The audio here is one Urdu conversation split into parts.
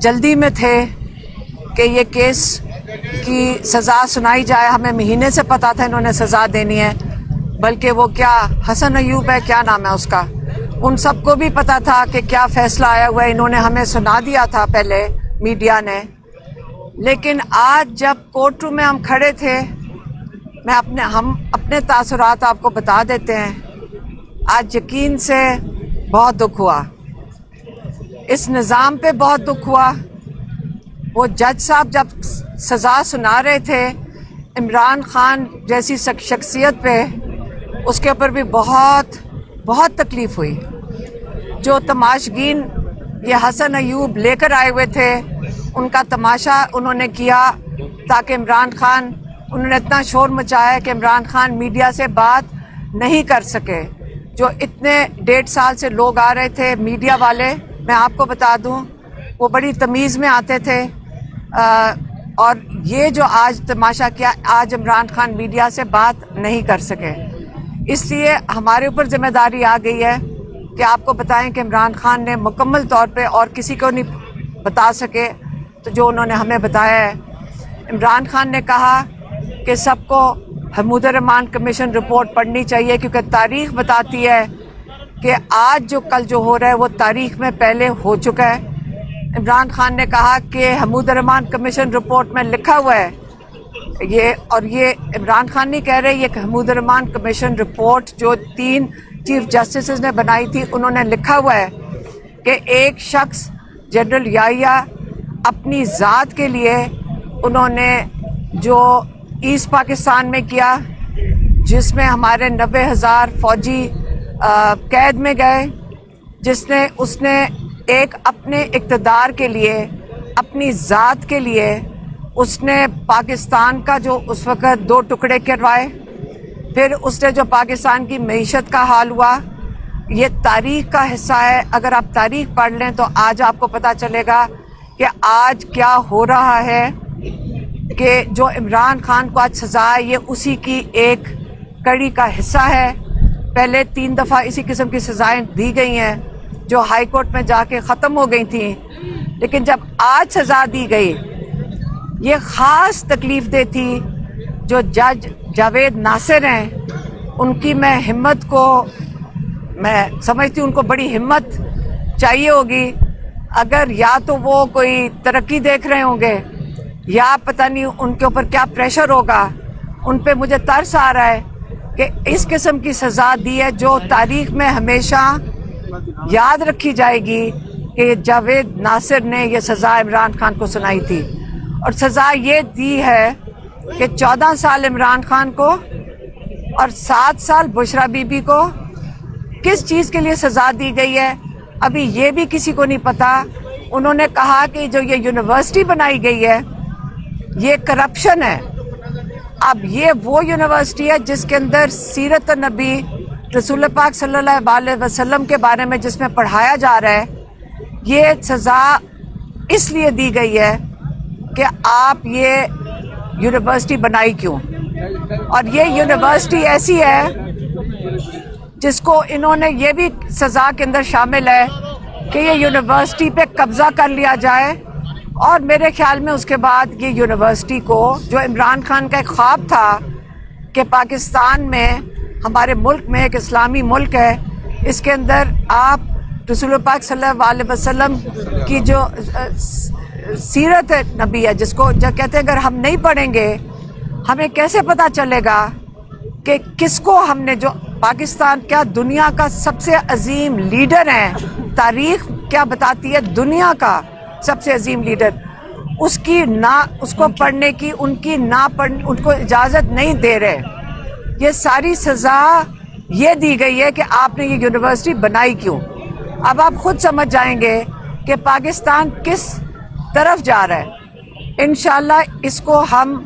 جلدی میں تھے کہ یہ کیس کی سزا سنائی جائے. ہمیں مہینے سے پتا تھا انہوں نے سزا دینی ہے، بلکہ وہ کیا حسن ایوب ہے، کیا نام ہے اس کا، ان سب کو بھی پتا تھا کہ کیا فیصلہ آیا ہوا ہے. انہوں نے ہمیں سنا دیا تھا پہلے، میڈیا نے. لیکن آج جب کورٹ روم میں ہم کھڑے تھے، ہم اپنے تاثرات آپ کو بتا دیتے ہیں. آج یقین سے بہت دکھ ہوا، اس نظام پہ بہت دکھ ہوا. وہ جج صاحب جب سزا سنا رہے تھے عمران خان جیسی شخصیت پہ، اس کے اوپر بھی بہت بہت تکلیف ہوئی. جو تماشگین یہ حسن ایوب لے کر آئے ہوئے تھے، ان کا تماشا انہوں نے کیا تاکہ عمران خان، انہوں نے اتنا شور مچایا کہ عمران خان میڈیا سے بات نہیں کر سکے. جو اتنے 1.5 سال سے لوگ آ رہے تھے میڈیا والے، میں آپ کو بتا دوں وہ بڑی تمیز میں آتے تھے، اور یہ جو آج تماشا کیا، آج عمران خان میڈیا سے بات نہیں کر سکے. اس لیے ہمارے اوپر ذمہ داری آ گئی ہے کہ آپ کو بتائیں کہ عمران خان نے مکمل طور پہ اور کسی کو نہیں بتا سکے تو جو انہوں نے ہمیں بتایا ہے. عمران خان نے کہا کہ سب کو حمود الرحمان کمیشن رپورٹ پڑھنی چاہیے، کیونکہ تاریخ بتاتی ہے کہ آج جو کل جو ہو رہا ہے وہ تاریخ میں پہلے ہو چکا ہے. عمران خان نے کہا کہ حمود الرحمان کمیشن رپورٹ میں لکھا ہوا ہے یہ عمران خان نہیں کہہ رہے، یہ حمود الرحمان کمیشن رپورٹ جو 3 چیف جسٹسز نے بنائی تھی، انہوں نے لکھا ہوا ہے کہ ایک شخص جنرل یحییٰ اپنی ذات کے لیے انہوں نے جو ایسٹ پاکستان میں کیا، جس میں ہمارے 90,000 فوجی قید میں گئے، اس نے ایک اپنے اقتدار کے لیے، اپنی ذات کے لیے اس نے پاکستان کا جو اس وقت 2 ٹکڑے کروائے. پھر اس نے جو پاکستان کی معیشت کا حال ہوا، یہ تاریخ کا حصہ ہے. اگر آپ تاریخ پڑھ لیں تو آج آپ کو پتہ چلے گا کہ آج کیا ہو رہا ہے، کہ جو عمران خان کو آج سزا ہے یہ اسی کی ایک کڑی کا حصہ ہے. پہلے 3 دفعہ اسی قسم کی سزائیں دی گئی ہیں جو ہائی کورٹ میں جا کے ختم ہو گئی تھیں، لیکن جب آج سزا دی گئی، یہ خاص تکلیف دہ تھی. جو جج جاوید ناصر ہیں، ان کی میں ہمت کو میں سمجھتی ہوں، ان کو بڑی ہمت چاہیے ہوگی. اگر یا تو وہ کوئی ترقی دیکھ رہے ہوں گے یا پتہ نہیں ان کے اوپر کیا پریشر ہوگا. ان پہ مجھے ترس آ رہا ہے کہ اس قسم کی سزا دی ہے جو تاریخ میں ہمیشہ یاد رکھی جائے گی کہ جاوید ناصر نے یہ سزا عمران خان کو سنائی تھی. اور سزا یہ دی ہے کہ 14 سال عمران خان کو اور 7 سال بشرا بی بی کو کس چیز کے لیے سزا دی گئی ہے ابھی یہ بھی کسی کو نہیں پتا. انہوں نے کہا کہ جو یہ یونیورسٹی بنائی گئی ہے یہ کرپشن ہے. اب یہ وہ یونیورسٹی ہے جس کے اندر سیرت النبی رسول پاک صلی اللہ علیہ وسلم کے بارے میں جس میں پڑھایا جا رہا ہے. یہ سزا اس لیے دی گئی ہے کہ آپ یہ یونیورسٹی بنائی کیوں. اور یہ یونیورسٹی ایسی ہے جس کو انہوں نے یہ بھی سزا کے اندر شامل ہے کہ یہ یونیورسٹی پہ قبضہ کر لیا جائے. اور میرے خیال میں اس کے بعد یہ یونیورسٹی کو، جو عمران خان کا ایک خواب تھا کہ پاکستان میں، ہمارے ملک میں ایک اسلامی ملک ہے، اس کے اندر آپ رسول پاک صلی اللہ علیہ وسلم کی جو سیرت نبی ہے، جس کو جو کہتے ہیں اگر ہم نہیں پڑھیں گے ہمیں کیسے پتہ چلے گا کہ کس کو ہم نے، جو پاکستان کیا دنیا کا سب سے عظیم لیڈر ہے، تاریخ کیا بتاتی ہے دنیا کا سب سے عظیم لیڈر، اس کو پڑھنے کی ان کو اجازت نہیں دے رہے. یہ ساری سزا یہ دی گئی ہے کہ آپ نے یہ یونیورسٹی بنائی کیوں. اب آپ خود سمجھ جائیں گے کہ پاکستان کس طرف جا رہا ہے. انشاءاللہ اس کو ہم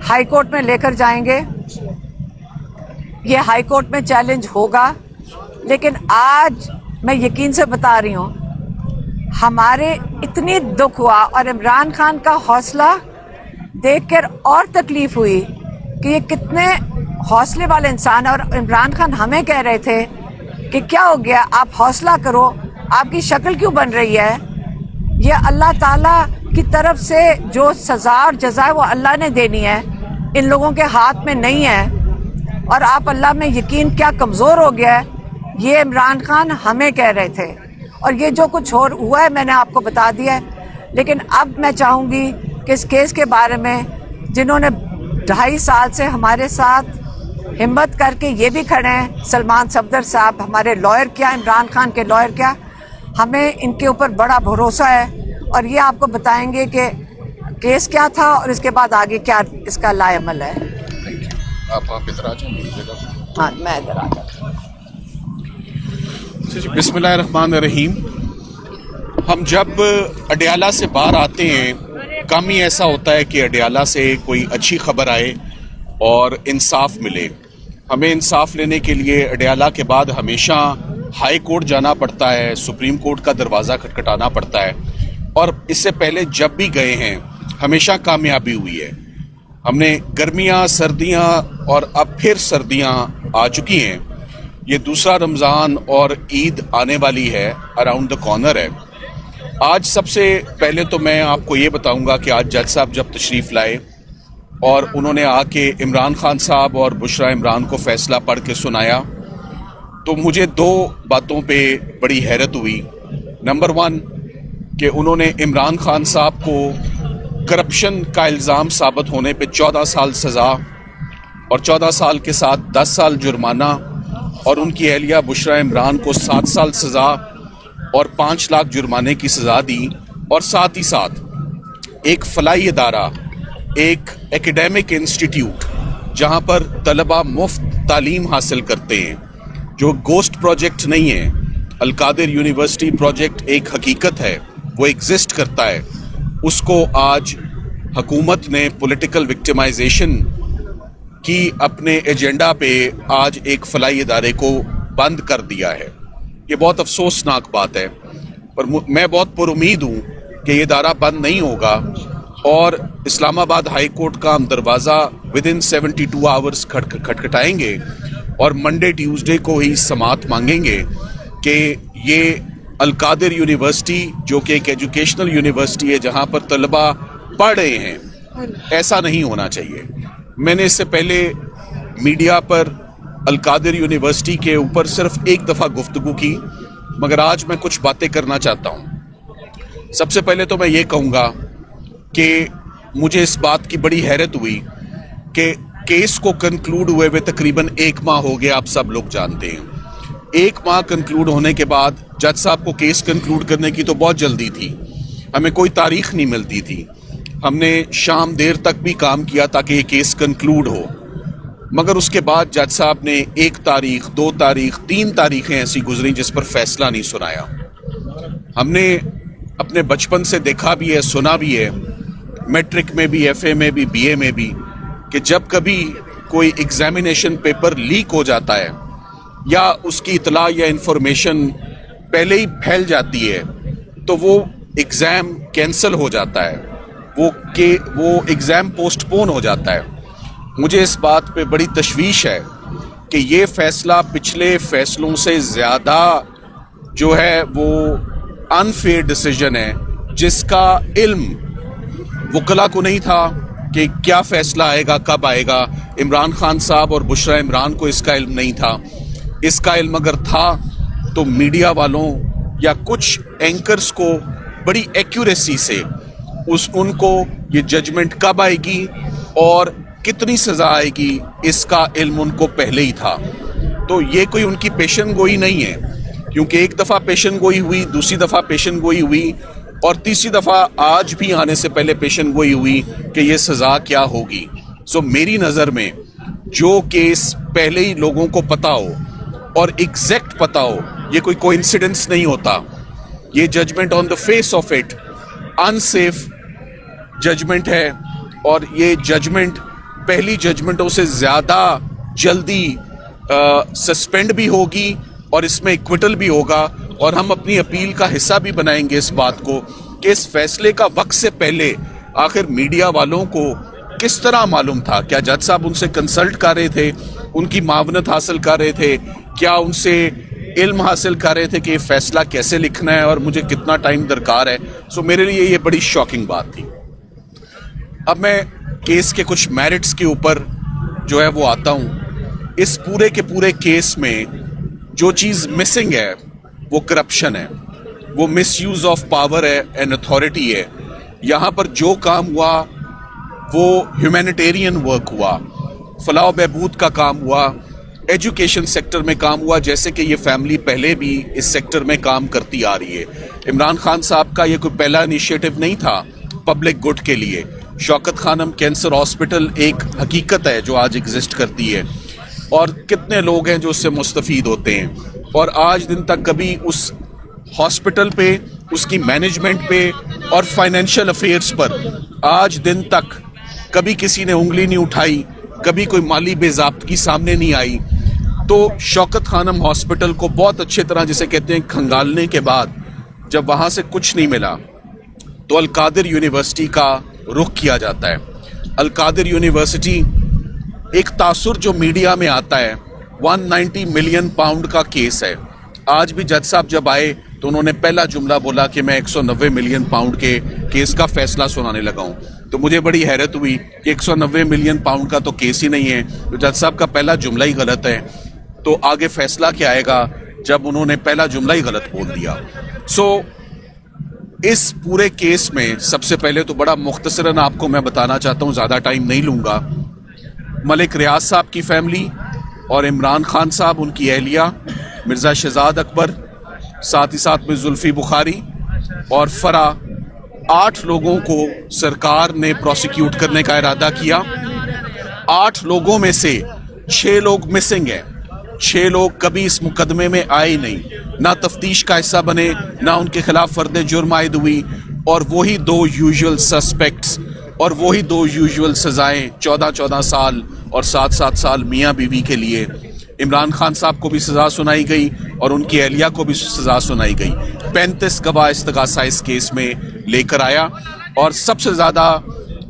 ہائی کورٹ میں لے کر جائیں گے. یہ ہائی کورٹ میں چیلنج ہوگا. لیکن آج میں یقین سے بتا رہی ہوں، ہمارے اتنی دکھ ہوا اور عمران خان کا حوصلہ دیکھ کر اور تکلیف ہوئی کہ یہ کتنے حوصلے والے انسان ہیں. اور عمران خان ہمیں کہہ رہے تھے کہ کیا ہو گیا، آپ حوصلہ کرو، آپ کی شکل کیوں بن رہی ہے. یہ اللہ تعالیٰ کی طرف سے جو سزا اور جزا ہے وہ اللہ نے دینی ہے، ان لوگوں کے ہاتھ میں نہیں ہے. اور آپ اللہ میں یقین کیا کمزور ہو گیا ہے، یہ عمران خان ہمیں کہہ رہے تھے، اور یہ جو کچھ ہوا ہے میں نے آپ کو بتا دیا ہے. لیکن اب میں چاہوں گی کہ اس کیس کے بارے میں جنہوں نے 2.5 سال سے ہمارے ساتھ ہمت کر کے یہ بھی کھڑے ہیں، سلمان صفدر صاحب ہمارے لائر کیا، عمران خان کے لائر کیا، ہمیں ان کے اوپر بڑا بھروسہ ہے، اور یہ آپ کو بتائیں گے کہ کیس کیا تھا اور اس کے بعد آگے کیا اس کا لائے عمل ہے. آپ ادھر آ جائیں میری جگہ. ہاں میں ادھر آ جاتا ہوں. بسم اللہ الرحمن الرحیم. ہم جب اڈیالہ سے باہر آتے ہیں، کم ہی ایسا ہوتا ہے کہ اڈیالہ سے کوئی اچھی خبر آئے اور انصاف ملے. ہمیں انصاف لینے کے لیے اڈیالہ کے بعد ہمیشہ ہائی کورٹ جانا پڑتا ہے، سپریم کورٹ کا دروازہ کھٹکھٹانا پڑتا ہے، اور اس سے پہلے جب بھی گئے ہیں ہمیشہ کامیابی ہوئی ہے. ہم نے گرمیاں، سردیاں اور اب پھر سردیاں آ چکی ہیں. یہ دوسرا رمضان اور عید آنے والی ہے، اراؤنڈ دا کارنر ہے. آج سب سے پہلے تو میں آپ کو یہ بتاؤں گا کہ آج جج صاحب جب تشریف لائے اور انہوں نے آ کے عمران خان صاحب اور بشرا عمران کو فیصلہ پڑھ کے سنایا، تو مجھے 2 باتوں پہ بڑی حیرت ہوئی. نمبر 1 کہ انہوں نے عمران خان صاحب کو کرپشن کا الزام ثابت ہونے پہ 14 سال سزا اور 14 سال کے ساتھ 10 سال جرمانہ، اور ان کی اہلیہ بشرا عمران کو 7 سال سزا اور 5 لاکھ جرمانے کی سزا دی. اور ساتھ ہی ساتھ ایک فلاحی ادارہ، ایک ایکیڈیمک انسٹیٹیوٹ جہاں پر طلبہ مفت تعلیم حاصل کرتے ہیں، جو گوسٹ پروجیکٹ نہیں ہے. القادر یونیورسٹی پروجیکٹ ایک حقیقت ہے، وہ ایگزسٹ کرتا ہے. اس کو آج حکومت نے پولیٹیکل وکٹمائزیشن کی اپنے ایجنڈا پہ آج ایک فلاحی ادارے کو بند کر دیا ہے. یہ بہت افسوسناک بات ہے، اور میں بہت پر امید ہوں کہ یہ ادارہ بند نہیں ہوگا، اور اسلام آباد ہائی کورٹ کا ہم دروازہ ودن 72 آورز کھٹکھٹائیں گے، اور منڈے ٹیوزڈے کو ہی سماعت مانگیں گے کہ یہ القادر یونیورسٹی، جو کہ ایک ایجوکیشنل یونیورسٹی ہے جہاں پر طلبہ پڑھ رہے ہیں، ایسا نہیں ہونا چاہیے. میں نے اس سے پہلے میڈیا پر القادر یونیورسٹی کے اوپر صرف ایک دفعہ گفتگو کی، مگر آج میں کچھ باتیں کرنا چاہتا ہوں. سب سے پہلے تو میں یہ کہوں گا کہ مجھے اس بات کی بڑی حیرت ہوئی کہ کیس کو کنکلوڈ ہوئے تقریباً 1 ماہ ہو گیا. آپ سب لوگ جانتے ہیں 1 ماہ کنکلوڈ ہونے کے بعد جج صاحب کو کیس کنکلوڈ کرنے کی تو بہت جلدی تھی، ہمیں کوئی تاریخ نہیں ملتی تھی. ہم نے شام دیر تک بھی کام کیا تاکہ یہ کیس کنکلوڈ ہو، مگر اس کے بعد جج صاحب نے 1 تاریخ 2 تاریخ 3 تاریخیں ایسی گزری جس پر فیصلہ نہیں سنایا. ہم نے اپنے بچپن سے دیکھا بھی ہے، سنا بھی ہے، میٹرک میں بھی، ایف اے میں بھی، بی اے میں بھی، کہ جب کبھی کوئی ایگزامینیشن پیپر لیک ہو جاتا ہے یا اس کی اطلاع یا انفارمیشن پہلے ہی پھیل جاتی ہے تو وہ ایگزام کینسل ہو جاتا ہے، وہ ایگزام پوسٹ پون ہو جاتا ہے. مجھے اس بات پہ بڑی تشویش ہے کہ یہ فیصلہ پچھلے فیصلوں سے زیادہ جو ہے وہ انفیئر ڈیسیژن ہے، جس کا علم وکلا کو نہیں تھا کہ کیا فیصلہ آئے گا، کب آئے گا. عمران خان صاحب اور بشرا عمران کو اس کا علم نہیں تھا. اس کا علم اگر تھا تو میڈیا والوں یا کچھ اینکرز کو بڑی ایکیوریسی سے ان کو یہ ججمنٹ کب آئے گی اور کتنی سزا آئے گی، اس کا علم ان کو پہلے ہی تھا. تو یہ کوئی ان کی پیشن گوئی نہیں ہے، کیونکہ 1 دفعہ پیشن گوئی ہوئی، دوسری دفعہ پیشن گوئی ہوئی، اور تیسری دفعہ آج بھی آنے سے پہلے پیشن گوئی ہوئی کہ یہ سزا کیا ہوگی. سو میری نظر میں جو کیس پہلے ہی لوگوں کو پتا ہو اور ایگزیکٹ پتا ہو، یہ کوئی کوئنسیڈنس نہیں ہوتا. یہ judgment on the face of it انسیف ججمنٹ ہے، اور یہ ججمنٹ پہلی ججمنٹوں سے زیادہ جلدی سسپینڈ بھی ہوگی اور اس میں ایکویٹل بھی ہوگا. اور ہم اپنی اپیل کا حصہ بھی بنائیں گے اس بات کو کہ اس فیصلے کا وقت سے پہلے آخر میڈیا والوں کو کس طرح معلوم تھا؟ کیا جج صاحب ان سے کنسلٹ کر رہے تھے، ان کی معاونت حاصل کر رہے تھے؟ کیا ان سے علم حاصل کر رہے تھے کہ یہ فیصلہ کیسے لکھنا ہے اور مجھے کتنا ٹائم درکار ہے. سو میرے لیے یہ بڑی شاکنگ بات تھی. اب میں کیس کے کچھ میرٹس کے اوپر جو ہے وہ آتا ہوں. اس پورے کے پورے کیس میں جو چیز مسنگ ہے وہ کرپشن ہے, وہ مس یوز آف پاور ہے اینڈ اتھارٹی ہے. یہاں پر جو کام ہوا وہ ہیومینیٹیرین ورک ہوا, فلاح و بہبود کا کام ہوا, ایجوکیشن سیکٹر میں کام ہوا, جیسے کہ یہ فیملی پہلے بھی اس سیکٹر میں کام کرتی آ رہی ہے. عمران خان صاحب کا یہ کوئی پہلا انیشیٹو نہیں تھا پبلک گڈ کے لیے. شوکت خانم کینسر ہاسپٹل ایک حقیقت ہے جو آج ایگزسٹ کرتی ہے, اور کتنے لوگ ہیں جو اس سے مستفید ہوتے ہیں. اور آج دن تک کبھی اس ہاسپٹل پہ, اس کی مینجمنٹ پہ اور فائنینشیل افیئرس پر آج دن تک کبھی کسی نے انگلی نہیں اٹھائی, کبھی کوئی مالی بے ضابطگی سامنے نہیں آئی. تو شوکت خانم ہاسپٹل کو بہت اچھے طرح جسے کہتے ہیں کھنگالنے کے بعد جب وہاں سے کچھ نہیں ملا تو القادر یونیورسٹی کا رخ کیا جاتا ہے. القادر یونیورسٹی ایک تاثر جو میڈیا میں آتا ہے, 190 ملین پاؤنڈ کا کیس ہے. آج بھی جج صاحب جب آئے تو انہوں نے پہلا جملہ بولا کہ میں 190 ملین پاؤنڈ کے کیس کا فیصلہ سنانے لگا ہوں. تو مجھے بڑی حیرت ہوئی کہ 190 ملین پاؤنڈ کا تو کیس ہی نہیں ہے, تو جج صاحب کا پہلا جملہ ہی غلط ہے, تو آگے فیصلہ کیا آئے گا جب انہوں نے پہلا جملہ ہی غلط بول دیا. سو اس پورے کیس میں سب سے پہلے تو بڑا مختصراً آپ کو میں بتانا چاہتا ہوں, زیادہ ٹائم نہیں لوں گا. ملک ریاض صاحب کی فیملی اور عمران خان صاحب, ان کی اہلیہ مرزا شہزاد اکبر, ساتھ ہی ساتھ میں زلفی بخاری اور فرا, 8 لوگوں کو سرکار نے پروسیکیوٹ کرنے کا ارادہ کیا. 8 لوگوں میں سے 6 لوگ مسنگ ہیں. 6 لوگ کبھی اس مقدمے میں آئے نہیں, نہ تفتیش کا حصہ بنے, نہ ان کے خلاف فرد جرم عائد ہوئی, اور وہی 2 یوزول سسپیکٹس اور وہی 2 یوزول سزائیں, 14 سال اور 7 سال میاں بیوی کے لیے. عمران خان صاحب کو بھی سزا سنائی گئی اور ان کی اہلیہ کو بھی سزا سنائی گئی. 35 گواہ استغاثہ اس کیس میں لے کر آیا, اور سب سے زیادہ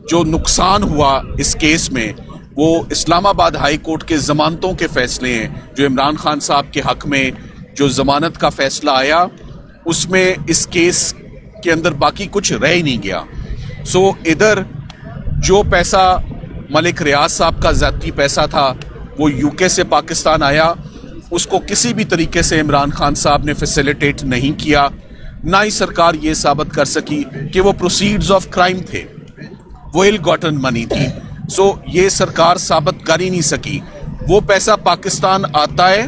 جو نقصان ہوا اس کیس میں وہ اسلام آباد ہائی کورٹ کے ضمانتوں کے فیصلے ہیں. جو عمران خان صاحب کے حق میں جو ضمانت کا فیصلہ آیا, اس میں اس کیس کے اندر باقی کچھ رہ ہی نہیں گیا. سو ادھر جو پیسہ ملک ریاض صاحب کا ذاتی پیسہ تھا وہ یو کے سے پاکستان آیا, اس کو کسی بھی طریقے سے عمران خان صاحب نے فیسیلیٹیٹ نہیں کیا, نہ ہی سرکار یہ ثابت کر سکی کہ وہ پروسیڈز آف کرائم تھے, وہ ایل گاٹن منی تھی. سو یہ سرکار ثابت کر ہی نہیں سکی. وہ پیسہ پاکستان آتا ہے,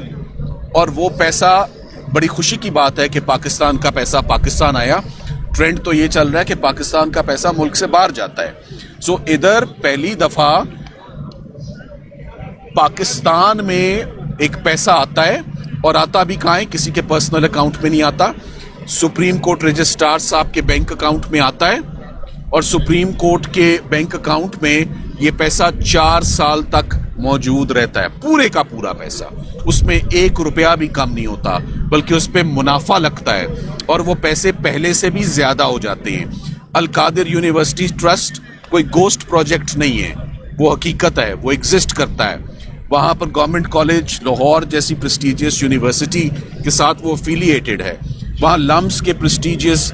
اور وہ پیسہ, بڑی خوشی کی بات ہے کہ پاکستان کا پیسہ پاکستان آیا. ٹرینڈ تو یہ چل رہا ہے کہ پاکستان کا پیسہ ملک سے باہر جاتا ہے. سو ادھر پہلی دفعہ پاکستان میں ایک پیسہ آتا ہے, اور آتا بھی کہاں ہے, کسی کے پرسنل اکاؤنٹ میں نہیں آتا, سپریم کورٹ رجسٹرار صاحب کے بینک اکاؤنٹ میں آتا ہے, اور سپریم کورٹ کے بینک اکاؤنٹ میں یہ پیسہ 4 سال تک موجود رہتا ہے, پورے کا پورا پیسہ. اس میں 1 روپیہ بھی کم نہیں ہوتا, بلکہ اس پہ منافع لگتا ہے, اور وہ پیسے پہلے سے بھی زیادہ ہو جاتے ہیں. القادر یونیورسٹی ٹرسٹ کوئی گوسٹ پروجیکٹ نہیں ہے, وہ حقیقت ہے, وہ ایگزسٹ کرتا ہے. وہاں پر گورنمنٹ کالج لاہور جیسی پریسٹیجیس یونیورسٹی کے ساتھ وہ افیلیٹڈ ہے. وہاں لمس کے پریسٹیجیس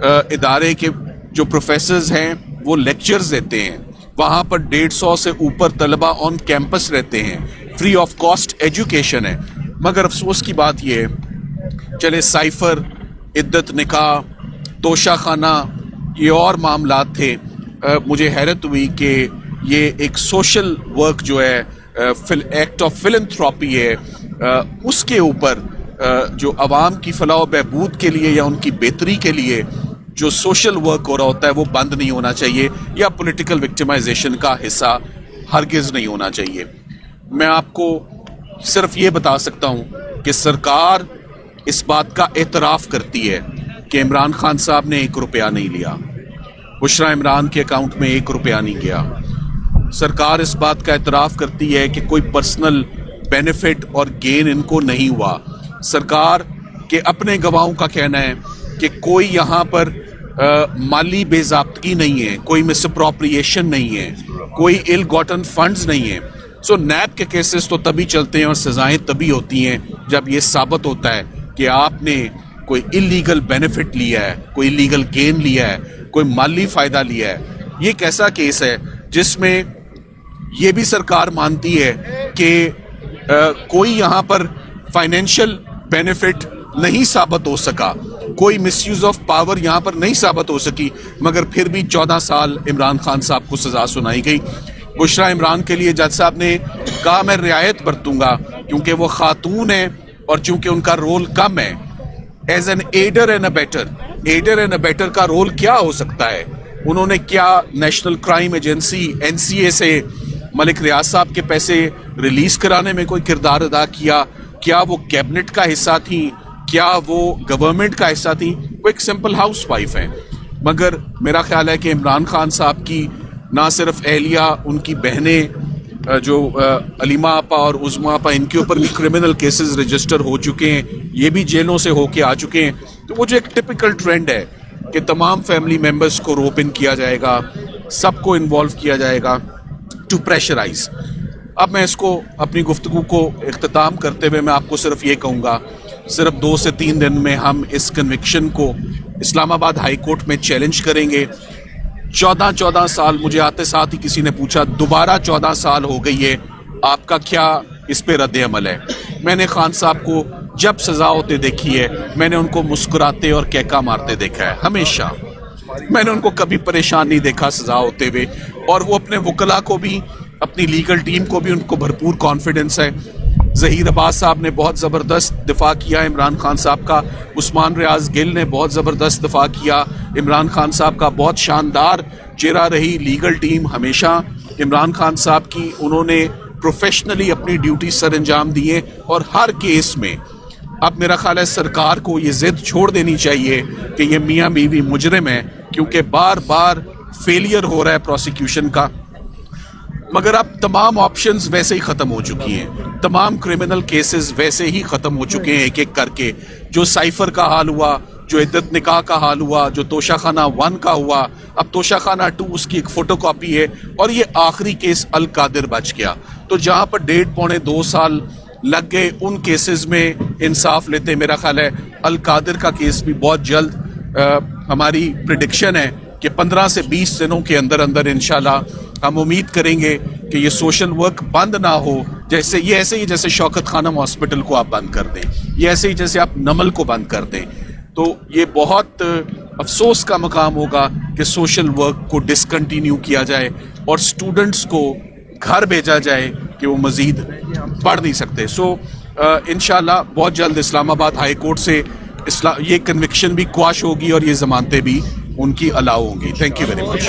ادارے کے جو پروفیسرز ہیں وہ لیکچرز دیتے ہیں. وہاں پر 150 سے اوپر طلبہ آن کیمپس رہتے ہیں, فری آف کاسٹ ایجوکیشن ہے. مگر افسوس کی بات یہ ہے, چلے سائفر, عدت نکاح, توشہ خانہ, یہ اور معاملات تھے. مجھے حیرت ہوئی کہ یہ ایک سوشل ورک جو ہے, ایکٹ آف فلنتھراپی ہے, اس کے اوپر جو عوام کی فلاح و بہبود کے لیے یا ان کی بہتری کے لیے جو سوشل ورک ہو رہا ہوتا ہے وہ بند نہیں ہونا چاہیے, یا پولیٹیکل وکٹمائزیشن کا حصہ ہرگز نہیں ہونا چاہیے. میں آپ کو صرف یہ بتا سکتا ہوں کہ سرکار اس بات کا اعتراف کرتی ہے کہ عمران خان صاحب نے 1 روپیہ نہیں لیا, بشرا عمران کے اکاؤنٹ میں 1 روپیہ نہیں گیا. سرکار اس بات کا اعتراف کرتی ہے کہ کوئی پرسنل بینیفٹ اور گین ان کو نہیں ہوا. سرکار کے اپنے گواہوں کا کہنا ہے کہ کوئی یہاں پر مالی بے ضابطگی نہیں ہے, کوئی مس اپروپریشن نہیں ہے, کوئی ایل گاٹن فنڈز نہیں ہیں. سو نیب کے کیسز تو تبھی چلتے ہیں اور سزائیں تبھی ہوتی ہیں جب یہ ثابت ہوتا ہے کہ آپ نے کوئی انلیگل بینیفٹ لیا ہے, کوئی انلیگل گین لیا ہے, کوئی مالی فائدہ لیا ہے. یہ ایک ایسا کیس ہے جس میں یہ بھی سرکار مانتی ہے کہ کوئی یہاں پر فائنینشیل بینیفٹ نہیں ثابت ہو سکا, کوئی مس یوز آف پاور یہاں پر نہیں ثابت ہو سکی, مگر پھر بھی 14 سال عمران خان صاحب کو سزا سنائی گئی. بشرا عمران کے لیے جج صاحب نے کہا میں رعایت برتوں گا کیونکہ وہ خاتون ہیں اور چونکہ ان کا رول کم ہے. As an adder and a better کا رول کیا ہو سکتا ہے؟ انہوں نے کیا نیشنل کرائم ایجنسی NCA سے ملک ریاض صاحب کے پیسے ریلیز کرانے میں کوئی کردار ادا کیا؟ کیا وہ کیبنٹ کا حصہ تھیں؟ کیا وہ گورنمنٹ کا حصہ تھیں؟ وہ ایک سمپل ہاؤس وائف ہیں. مگر میرا خیال ہے کہ عمران خان صاحب کی نہ صرف اہلیہ, ان کی بہنیں جو علیمہ آپا اور عظمیٰ آپا, ان کے اوپر بھی کرمنل کیسز رجسٹر ہو چکے ہیں, یہ بھی جیلوں سے ہو کے آ چکے ہیں. تو وہ جو ایک ٹپیکل ٹرینڈ ہے کہ تمام فیملی ممبرز کو روپ ان کیا جائے گا, سب کو انوالو کیا جائے گا ٹو پریشرائز. اب میں اس کو اپنی گفتگو کو اختتام کرتے ہوئے میں آپ کو صرف یہ کہوں گا, صرف 2 سے 3 دن میں ہم اس کنوکشن کو اسلام آباد ہائی کورٹ میں چیلنج کریں گے. 14 سال, مجھے آتے ساتھ ہی کسی نے پوچھا دوبارہ 14 سال ہو گئی ہے, آپ کا کیا اس پہ رد عمل ہے؟ میں نے خان صاحب کو جب سزا ہوتے دیکھی ہے, میں نے ان کو مسکراتے اور کہکا مارتے دیکھا ہے. ہمیشہ میں نے ان کو کبھی پریشان نہیں دیکھا سزا ہوتے ہوئے, اور وہ اپنے وکلا کو بھی, اپنی لیگل ٹیم کو بھی ان کو بھرپور کانفیڈنس ہے. ظہیر عباس صاحب نے بہت زبردست دفاع کیا عمران خان صاحب کا, عثمان ریاض گل نے بہت زبردست دفاع کیا عمران خان صاحب کا, بہت شاندار چہرہ رہی لیگل ٹیم ہمیشہ عمران خان صاحب کی. انہوں نے پروفیشنلی اپنی ڈیوٹی سر انجام دیے, اور ہر کیس میں اب میرا خیال ہے سرکار کو یہ ضد چھوڑ دینی چاہیے کہ یہ میاں بیوی مجرم ہیں, کیونکہ بار بار فیلئر ہو رہا ہے پروسیکیوشن کا. مگر اب تمام آپشنز ویسے ہی ختم ہو چکی ہیں, تمام کرمنل کیسز ویسے ہی ختم ہو چکے ہیں ایک ایک کر کے. جو سائفر کا حال ہوا, جو عدت نکاح کا حال ہوا, جو توشہ خانہ 1 کا ہوا, اب توشہ خانہ 2 اس کی ایک فوٹو کاپی ہے, اور یہ آخری کیس القادر بچ گیا. تو جہاں پر 1.5-2 سال لگ گئے ان کیسز میں انصاف لیتے, میرا خیال ہے القادر کا کیس بھی بہت جلد, ہماری پریڈکشن ہے کہ 15 سے 20 دنوں کے اندر اندر انشاءاللہ ہم امید کریں گے کہ یہ سوشل ورک بند نہ ہو. جیسے یہ ایسے ہی جیسے شوکت خانم ہاسپٹل کو آپ بند کر دیں, یہ ایسے ہی جیسے آپ نمل کو بند کر دیں, تو یہ بہت افسوس کا مقام ہوگا کہ سوشل ورک کو ڈسکنٹینیو کیا جائے اور اسٹوڈنٹس کو گھر بھیجا جائے کہ وہ مزید پڑھ نہیں سکتے. سو انشاءاللہ بہت جلد اسلام آباد ہائی کورٹ سے یہ کنوکشن بھی کواش ہوگی اور یہ ضمانتیں بھی ان کی الاؤ ہوں گی. Thank you very much.